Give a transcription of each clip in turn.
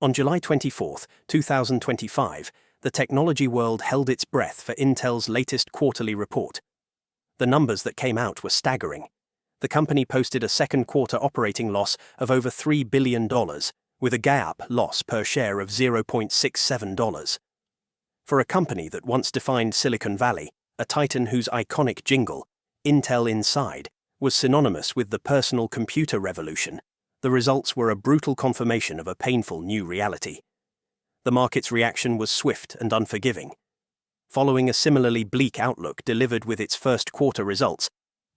On July 24, 2025, the technology world held its breath for Intel's latest quarterly report. The numbers that came out were staggering. The company posted a second quarter operating loss of over $3 billion, with a GAAP loss per share of $0.67. For a company that once defined Silicon Valley, a titan whose iconic jingle, Intel Inside, was synonymous with the personal computer revolution, the results were a brutal confirmation of a painful new reality. The market's reaction was swift and unforgiving. Following a similarly bleak outlook delivered with its first quarter results,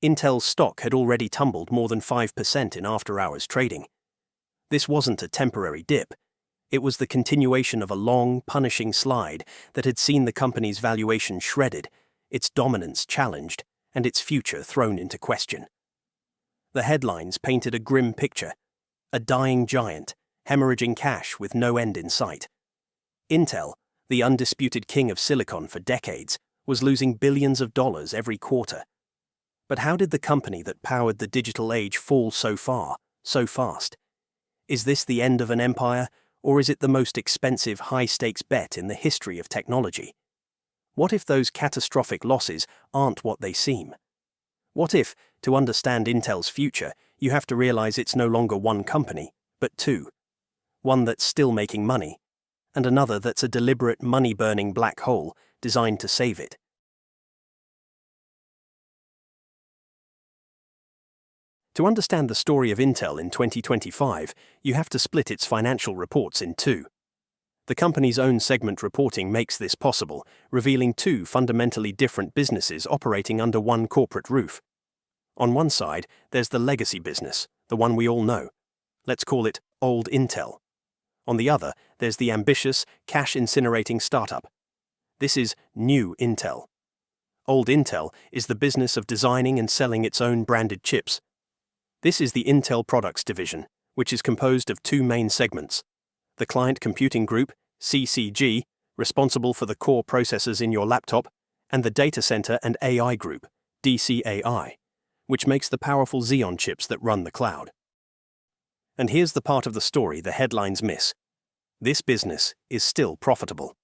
Intel's stock had already tumbled more than 5% in after-hours trading. This wasn't a temporary dip. It was the continuation of a long, punishing slide that had seen the company's valuation shredded, its dominance challenged, and its future thrown into question. The headlines painted a grim picture: a dying giant, hemorrhaging cash with no end in sight. Intel, the undisputed king of silicon for decades, was losing billions of dollars every quarter. But how did the company that powered the digital age fall so far, so fast? Is this the end of an empire, or is it the most expensive high-stakes bet in the history of technology? What if those catastrophic losses aren't what they seem? What if, to understand Intel's future, you have to realize it's no longer one company, but two? One that's still making money, and another that's a deliberate money-burning black hole designed to save it. To understand the story of Intel in 2025, you have to split its financial reports in two. The company's own segment reporting makes this possible, revealing two fundamentally different businesses operating under one corporate roof. On one side, there's the legacy business, the one we all know. Let's call it Old Intel. On the other, there's the ambitious, cash-incinerating startup. This is New Intel. Old Intel is the business of designing and selling its own branded chips. This is the Intel Products Division, which is composed of two main segments: the Client Computing Group, CCG, responsible for the core processors in your laptop, and the Data Center and AI Group, DCAI, which makes the powerful Xeon chips that run the cloud. And here's the part of the story the headlines miss: this business is still profitable.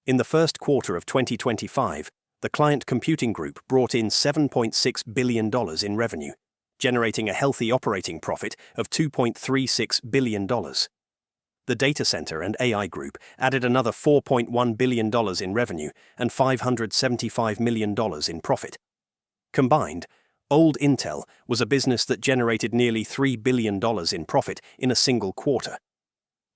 In the first quarter of 2025, the Client Computing Group brought in $7.6 billion in revenue, generating a healthy operating profit of $2.36 billion. The Data Center and AI Group added another $4.1 billion in revenue and $575 million in profit. Combined, Old Intel was a business that generated nearly $3 billion in profit in a single quarter.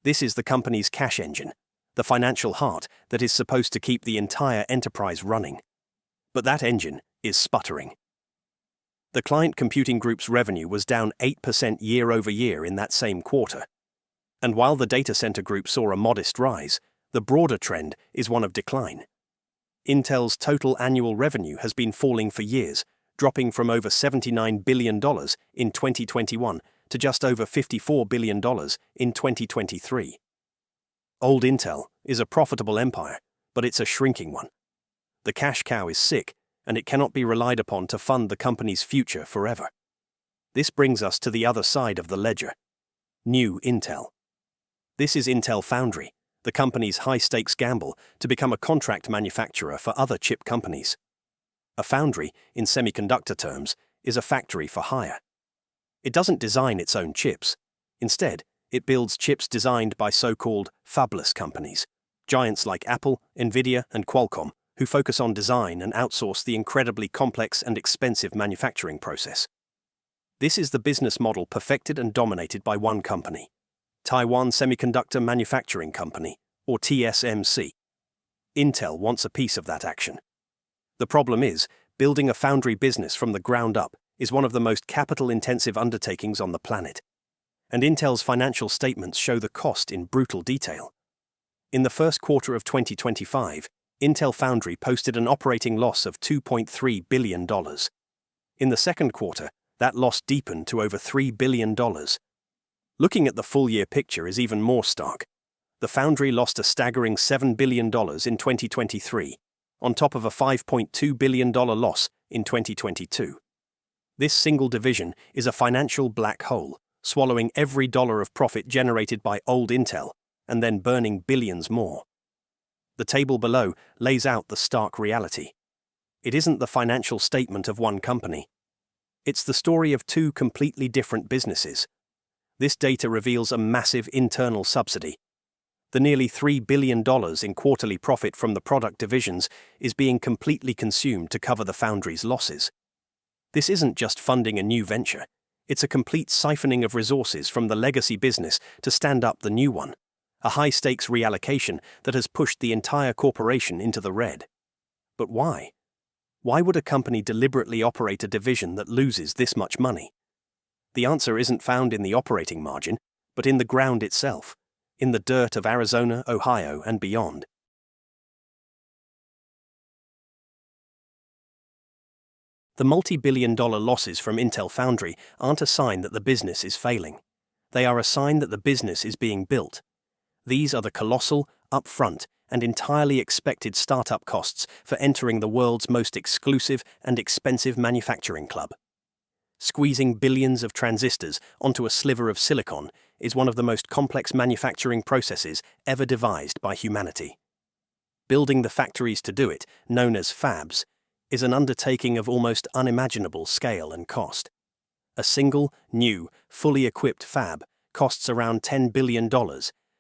This is the company's cash engine, the financial heart that is supposed to keep the entire enterprise running. But that engine is sputtering. The Client Computing Group's revenue was down 8% year-over-year in that same quarter. And while the Data Center Group saw a modest rise, the broader trend is one of decline. Intel's total annual revenue has been falling for years, dropping from over $79 billion in 2021 to just over $54 billion in 2023. Old Intel is a profitable empire, but it's a shrinking one. The cash cow is sick, and it cannot be relied upon to fund the company's future forever. This brings us to the other side of the ledger: New Intel. This is Intel Foundry, the company's high-stakes gamble to become a contract manufacturer for other chip companies. A foundry, in semiconductor terms, is a factory for hire. It doesn't design its own chips. Instead, it builds chips designed by so-called fabless companies, giants like Apple, Nvidia, and Qualcomm, who focus on design and outsource the incredibly complex and expensive manufacturing process. This is the business model perfected and dominated by one company, Taiwan Semiconductor Manufacturing Company, or TSMC. Intel wants a piece of that action. The problem is, building a foundry business from the ground up is one of the most capital-intensive undertakings on the planet. And Intel's financial statements show the cost in brutal detail. In the first quarter of 2025, Intel Foundry posted an operating loss of $2.3 billion. In the second quarter, that loss deepened to over $3 billion. Looking at the full-year picture is even more stark. The foundry lost a staggering $7 billion in 2023, on top of a $5.2 billion loss in 2022. This single division is a financial black hole, swallowing every dollar of profit generated by old Intel, and then burning billions more. The table below lays out the stark reality. It isn't the financial statement of one company. It's the story of two completely different businesses. This data reveals a massive internal subsidy. The nearly $3 billion in quarterly profit from the product divisions is being completely consumed to cover the foundry's losses. This isn't just funding a new venture. It's a complete siphoning of resources from the legacy business to stand up the new one, a high-stakes reallocation that has pushed the entire corporation into the red. But why? Why would a company deliberately operate a division that loses this much money? The answer isn't found in the operating margin, but in the ground itself, in the dirt of Arizona, Ohio, and beyond. The multi-billion-dollar losses from Intel Foundry aren't a sign that the business is failing. They are a sign that the business is being built. These are the colossal, upfront, and entirely expected startup costs for entering the world's most exclusive and expensive manufacturing club. Squeezing billions of transistors onto a sliver of silicon is one of the most complex manufacturing processes ever devised by humanity. Building the factories to do it, known as fabs, is an undertaking of almost unimaginable scale and cost. A single, new, fully equipped fab costs around $10 billion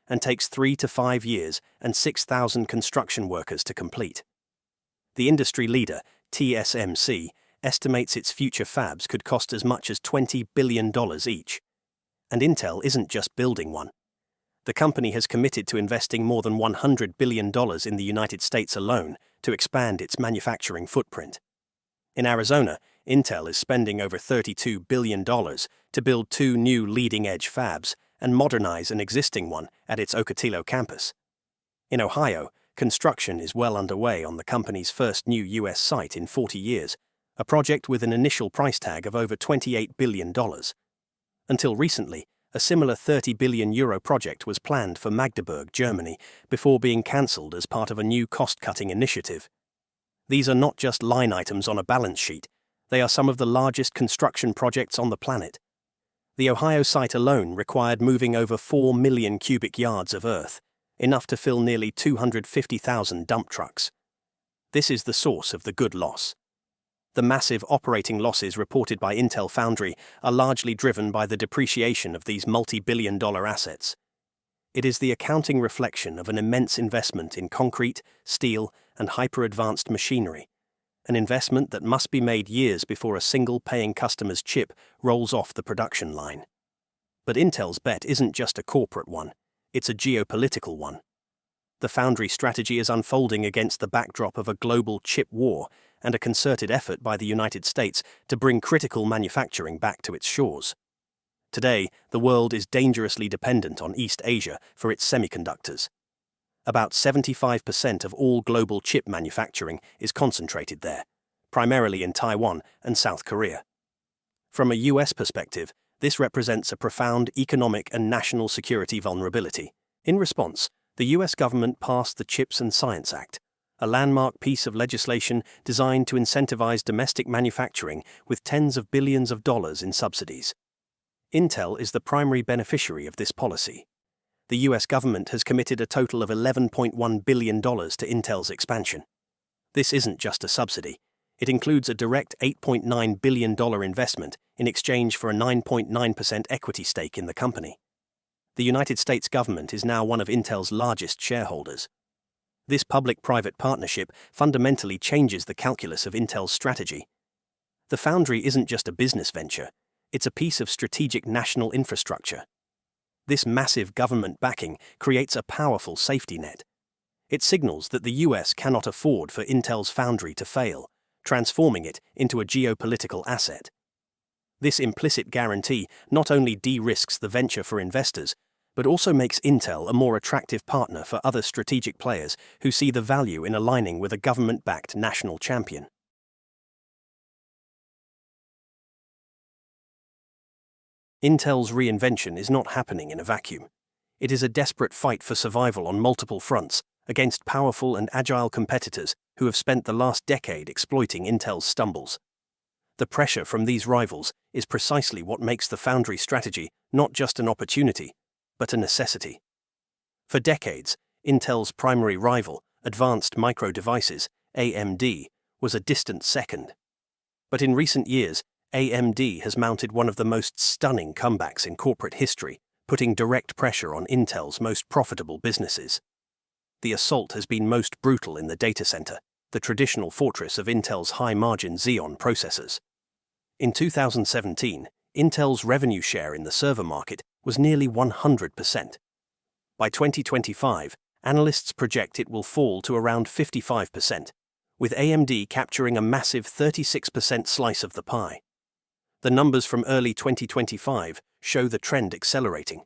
and takes 3 to 5 years and 6,000 construction workers to complete. The industry leader, TSMC, estimates its future fabs could cost as much as $20 billion each. And Intel isn't just building one. The company has committed to investing more than $100 billion in the United States alone to expand its manufacturing footprint. In Arizona, Intel is spending over $32 billion to build 2 new leading-edge fabs and modernize an existing one at its Ocotillo campus. In Ohio, construction is well underway on the company's first new U.S. site in 40 years, a project with an initial price tag of over $28 billion. Until recently, a similar €30 billion project was planned for Magdeburg, Germany, before being cancelled as part of a new cost-cutting initiative. These are not just line items on a balance sheet, they are some of the largest construction projects on the planet. The Ohio site alone required moving over 4 million cubic yards of earth, enough to fill nearly 250,000 dump trucks. This is the source of the good loss. The massive operating losses reported by Intel Foundry are largely driven by the depreciation of these multi-billion-dollar assets. It is the accounting reflection of an immense investment in concrete, steel, and hyper-advanced machinery, an investment that must be made years before a single paying customer's chip rolls off the production line. But Intel's bet isn't just a corporate one, it's a geopolitical one. The Foundry strategy is unfolding against the backdrop of a global chip war and a concerted effort by the United States to bring critical manufacturing back to its shores. Today, the world is dangerously dependent on East Asia for its semiconductors. About 75% of all global chip manufacturing is concentrated there, primarily in Taiwan and South Korea. From a US perspective, this represents a profound economic and national security vulnerability. In response, the US government passed the CHIPS and Science Act, a landmark piece of legislation designed to incentivize domestic manufacturing with tens of billions of dollars in subsidies. Intel is the primary beneficiary of this policy. The US government has committed a total of $11.1 billion to Intel's expansion. This isn't just a subsidy. It includes a direct $8.9 billion investment in exchange for a 9.9% equity stake in the company. The United States government is now one of Intel's largest shareholders. This public-private partnership fundamentally changes the calculus of Intel's strategy. The Foundry isn't just a business venture, it's a piece of strategic national infrastructure. This massive government backing creates a powerful safety net. It signals that the US cannot afford for Intel's Foundry to fail, transforming it into a geopolitical asset. This implicit guarantee not only de-risks the venture for investors, but also makes Intel a more attractive partner for other strategic players who see the value in aligning with a government-backed national champion. Intel's reinvention is not happening in a vacuum. It is a desperate fight for survival on multiple fronts against powerful and agile competitors who have spent the last decade exploiting Intel's stumbles. The pressure from these rivals is precisely what makes the foundry strategy not just an opportunity, but a necessity. For decades, Intel's primary rival, Advanced Micro Devices, AMD, was a distant second. But in recent years, AMD has mounted one of the most stunning comebacks in corporate history, putting direct pressure on Intel's most profitable businesses. The assault has been most brutal in the data center, the traditional fortress of Intel's high-margin Xeon processors. In 2017, Intel's revenue share in the server market was nearly 100%. By 2025, analysts project it will fall to around 55%, with AMD capturing a massive 36% slice of the pie. The numbers from early 2025 show the trend accelerating.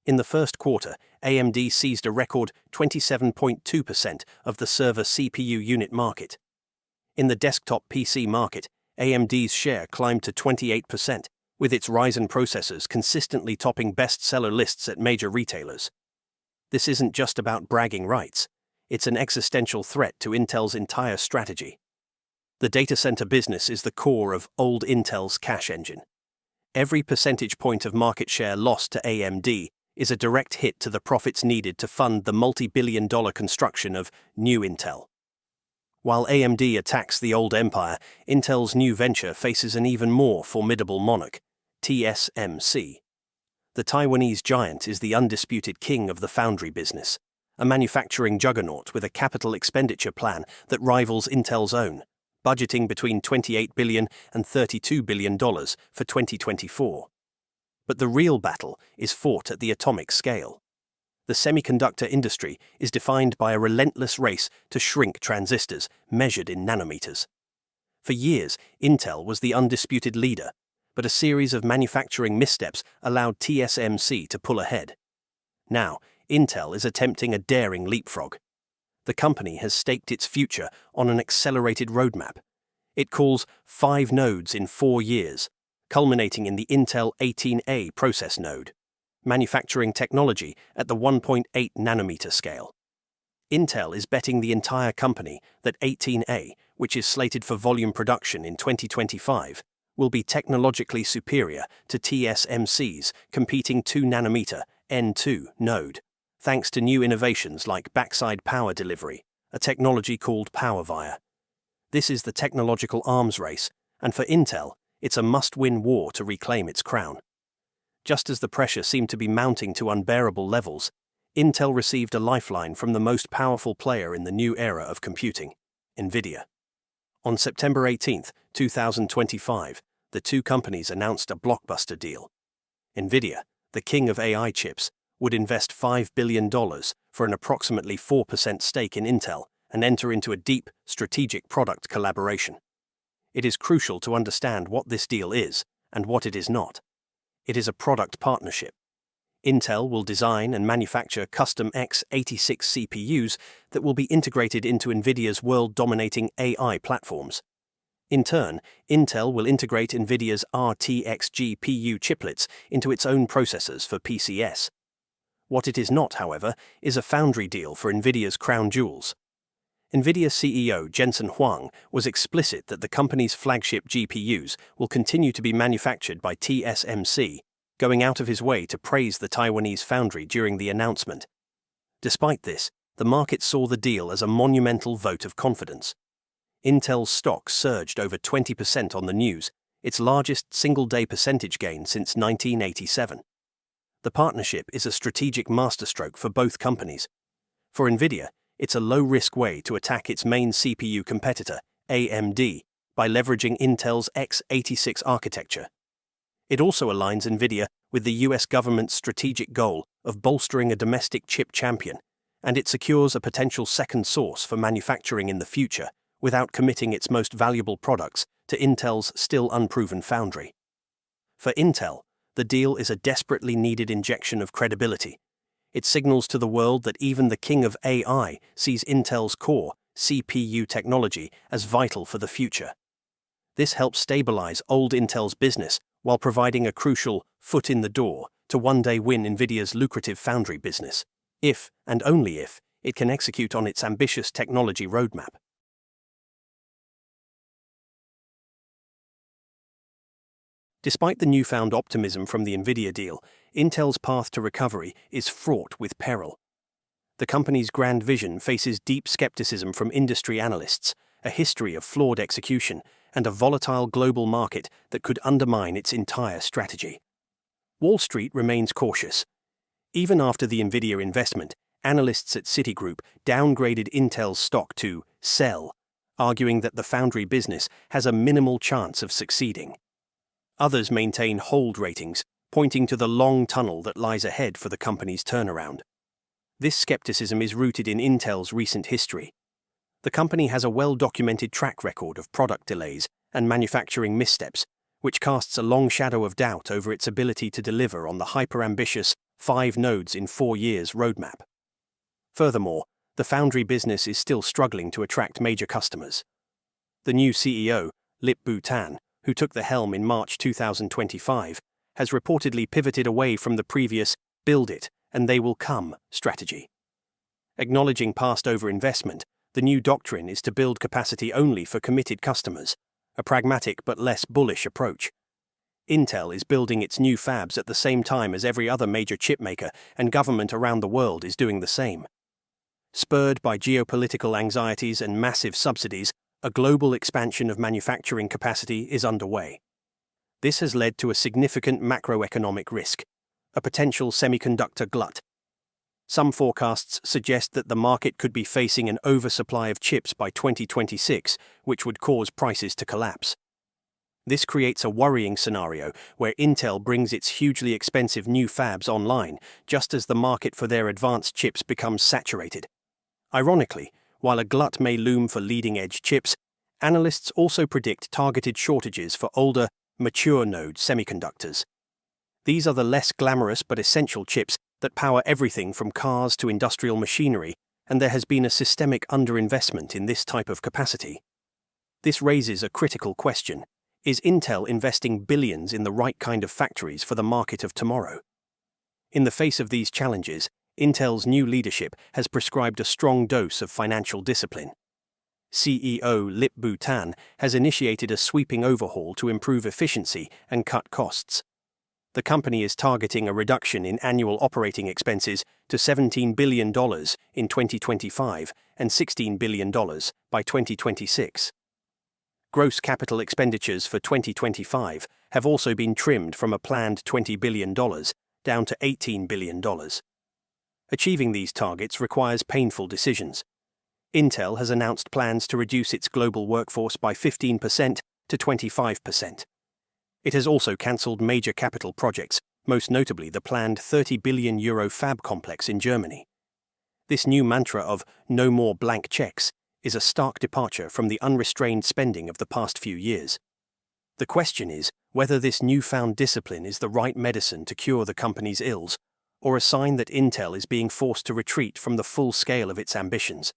In the first quarter, AMD seized a record 27.2% of the server CPU unit market. In the desktop PC market, AMD's share climbed to 28%, with its Ryzen processors consistently topping bestseller lists at major retailers. This isn't just about bragging rights, it's an existential threat to Intel's entire strategy. The data center business is the core of old Intel's cash engine. Every percentage point of market share lost to AMD is a direct hit to the profits needed to fund the multi-billion-dollar construction of new Intel. While AMD attacks the old empire, Intel's new venture faces an even more formidable monarch, TSMC. The Taiwanese giant is the undisputed king of the foundry business, a manufacturing juggernaut with a capital expenditure plan that rivals Intel's own, budgeting between $28 billion and $32 billion for 2024. But the real battle is fought at the atomic scale. The semiconductor industry is defined by a relentless race to shrink transistors measured in nanometers. For years, Intel was the undisputed leader, but a series of manufacturing missteps allowed TSMC to pull ahead. Now, Intel is attempting a daring leapfrog. The company has staked its future on an accelerated roadmap. It calls 5 nodes in 4 years, culminating in the Intel 18A process node, manufacturing technology at the 1.8 nanometer scale. Intel is betting the entire company that 18A, which is slated for volume production in 2025, will be technologically superior to TSMC's competing 2 nanometer N2 node, thanks to new innovations like backside power delivery, a technology called PowerVia. This is the technological arms race, and for Intel, it's a must-win war to reclaim its crown. Just as the pressure seemed to be mounting to unbearable levels, Intel received a lifeline from the most powerful player in the new era of computing, Nvidia. On September 18, 2025, the two companies announced a blockbuster deal. Nvidia, the king of AI chips, would invest $5 billion for an approximately 4% stake in Intel and enter into a deep, strategic product collaboration. It is crucial to understand what this deal is and what it is not. It is a product partnership. Intel will design and manufacture custom x86 CPUs that will be integrated into Nvidia's world-dominating AI platforms. In turn, Intel will integrate Nvidia's RTX GPU chiplets into its own processors for PCS. What it is not, however, is a foundry deal for Nvidia's crown jewels. Nvidia CEO Jensen Huang was explicit that the company's flagship GPUs will continue to be manufactured by TSMC, going out of his way to praise the Taiwanese foundry during the announcement. Despite this, the market saw the deal as a monumental vote of confidence. Intel's stock surged over 20% on the news, its largest single-day percentage gain since 1987. The partnership is a strategic masterstroke for both companies. For Nvidia, it's a low-risk way to attack its main CPU competitor, AMD, by leveraging Intel's x86 architecture. It also aligns Nvidia with the US government's strategic goal of bolstering a domestic chip champion, and it secures a potential second source for manufacturing in the future without committing its most valuable products to Intel's still unproven foundry. For Intel, the deal is a desperately needed injection of credibility. It signals to the world that even the king of AI sees Intel's core, CPU technology, as vital for the future. This helps stabilize old Intel's business while providing a crucial foot in the door to one day win Nvidia's lucrative foundry business, if, and only if, it can execute on its ambitious technology roadmap. Despite the newfound optimism from the Nvidia deal, Intel's path to recovery is fraught with peril. The company's grand vision faces deep skepticism from industry analysts, a history of flawed execution, and a volatile global market that could undermine its entire strategy. Wall Street remains cautious. Even after the Nvidia investment, analysts at Citigroup downgraded Intel's stock to sell, arguing that the foundry business has a minimal chance of succeeding. Others maintain hold ratings, pointing to the long tunnel that lies ahead for the company's turnaround. This skepticism is rooted in Intel's recent history. The company has a well-documented track record of product delays and manufacturing missteps, which casts a long shadow of doubt over its ability to deliver on the hyper-ambitious 5 nodes in 4 years roadmap. Furthermore, the foundry business is still struggling to attract major customers. The new CEO, Lip-Bu Tan, who took the helm in March 2025, has reportedly pivoted away from the previous "build it and they will come" strategy. Acknowledging past overinvestment, the new doctrine is to build capacity only for committed customers, a pragmatic but less bullish approach. Intel is building its new fabs at the same time as every other major chipmaker, and government around the world is doing the same. Spurred by geopolitical anxieties and massive subsidies, a global expansion of manufacturing capacity is underway. This has led to a significant macroeconomic risk, a potential semiconductor glut. Some forecasts suggest that the market could be facing an oversupply of chips by 2026, which would cause prices to collapse. This creates a worrying scenario where Intel brings its hugely expensive new fabs online just as the market for their advanced chips becomes saturated. Ironically, while a glut may loom for leading-edge chips, analysts also predict targeted shortages for older, mature node semiconductors. These are the less glamorous but essential chips that power everything from cars to industrial machinery, and there has been a systemic underinvestment in this type of capacity. This raises a critical question. Is Intel investing billions in the right kind of factories for the market of tomorrow? In the face of these challenges, Intel's new leadership has prescribed a strong dose of financial discipline. CEO Lip-Bu Tan has initiated a sweeping overhaul to improve efficiency and cut costs. The company is targeting a reduction in annual operating expenses to $17 billion in 2025 and $16 billion by 2026. Gross capital expenditures for 2025 have also been trimmed from a planned $20 billion down to $18 billion. Achieving these targets requires painful decisions. Intel has announced plans to reduce its global workforce by 15% to 25%. It has also cancelled major capital projects, most notably the planned €30 billion fab complex in Germany. This new mantra of "no more blank checks" is a stark departure from the unrestrained spending of the past few years. The question is whether this newfound discipline is the right medicine to cure the company's ills, or a sign that Intel is being forced to retreat from the full scale of its ambitions.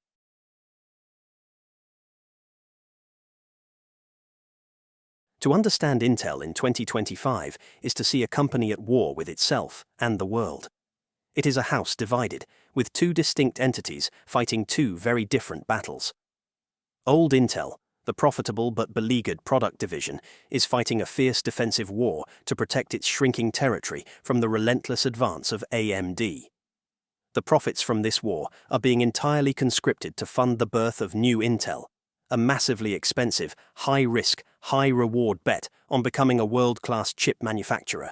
To understand Intel in 2025 is to see a company at war with itself and the world. It is a house divided, with 2 distinct entities fighting 2 very different battles. Old Intel, the profitable but beleaguered product division, is fighting a fierce defensive war to protect its shrinking territory from the relentless advance of AMD. The profits from this war are being entirely conscripted to fund the birth of new Intel, a massively expensive, high-risk, high-reward bet on becoming a world-class chip manufacturer.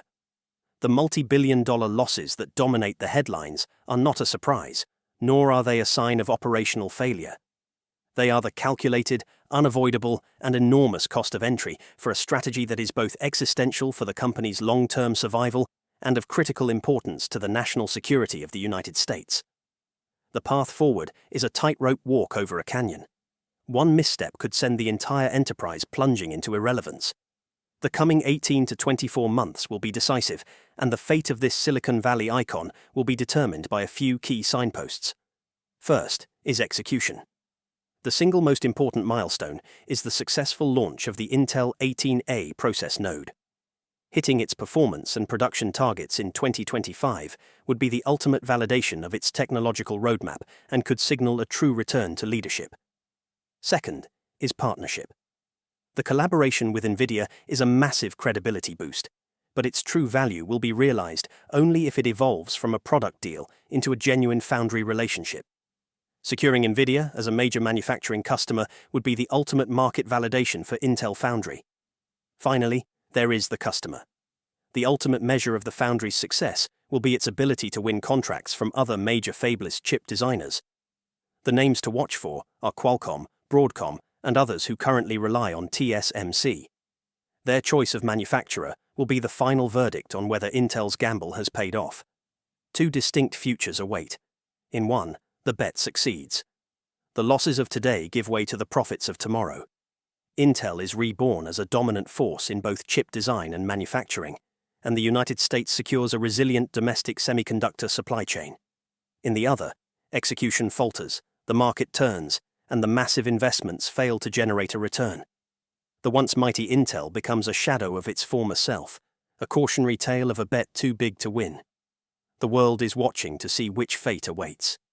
The multi-billion-dollar losses that dominate the headlines are not a surprise, nor are they a sign of operational failure. They are the calculated, unavoidable, and enormous cost of entry for a strategy that is both existential for the company's long-term survival and of critical importance to the national security of the United States. The path forward is a tightrope walk over a canyon. One misstep could send the entire enterprise plunging into irrelevance. The coming 18 to 24 months will be decisive, and the fate of this Silicon Valley icon will be determined by a few key signposts. First is execution. The single most important milestone is the successful launch of the Intel 18A process node. Hitting its performance and production targets in 2025 would be the ultimate validation of its technological roadmap and could signal a true return to leadership. Second is partnership. The collaboration with Nvidia is a massive credibility boost. but its true value will be realized only if it evolves from a product deal into a genuine foundry relationship. Securing Nvidia as a major manufacturing customer would be the ultimate market validation for Intel Foundry. Finally, there is the customer. The ultimate measure of the foundry's success will be its ability to win contracts from other major fabless chip designers. The names to watch for are Qualcomm, Broadcom, and others who currently rely on TSMC. Their choice of manufacturer will be the final verdict on whether Intel's gamble has paid off. Two distinct futures await. In one, the bet succeeds. The losses of today give way to the profits of tomorrow. Intel is reborn as a dominant force in both chip design and manufacturing, and the United States secures a resilient domestic semiconductor supply chain. In the other, execution falters, the market turns, and the massive investments fail to generate a return. The once mighty Intel becomes a shadow of its former self, a cautionary tale of a bet too big to win. The world is watching to see which fate awaits.